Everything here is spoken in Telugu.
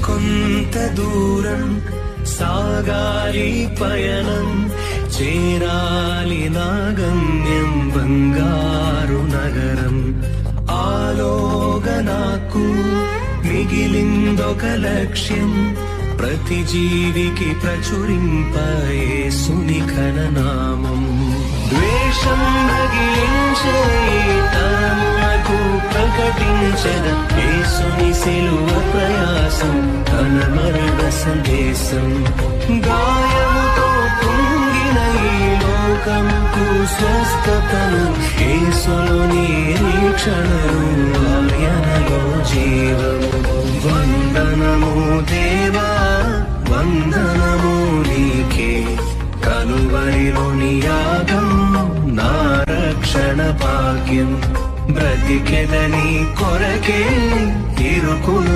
కొంత దూరం సాగాలి పయనం, చేరాలి నా గమ్యం బంగారు నగరం. ఆలోగా నాకు మిగిలిందొక లక్ష్యం, ప్రతి జీవికి ప్రచురింప యేసుని ఘననామం. ద్వేషం రగిలించే తరములకు ప్రకటించెద యేసుని సిలువ ప్రయాసం, తన మరణ సందేశం. గాయముతో కుంగిన ఈ లోకంకు స్వస్థతను, యేసులో నిరీక్షణను, ఆయనలో జీవము. వందనము దేవా వందనము నీకే, కలువరిలోని యాగం నా రక్షణ భాగ్యం. బ్రతికెదని కొరకే ఇరుకులు